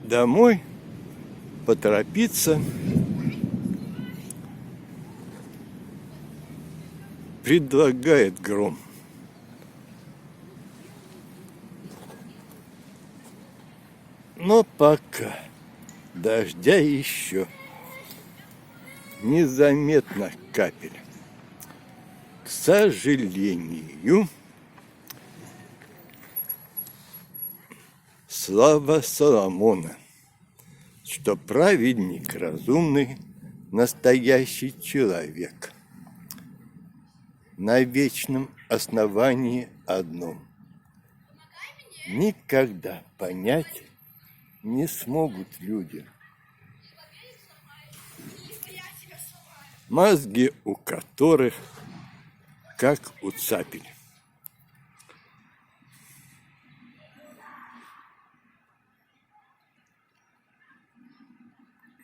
домой, поторопиться. Предлагает гром. Но пока дождя еще незаметно капель. К сожалению, слава Соломона, что праведник разумный, настоящий человек, на вечном основании одном. Никогда понять не смогут люди, мозги у которых как у цапель.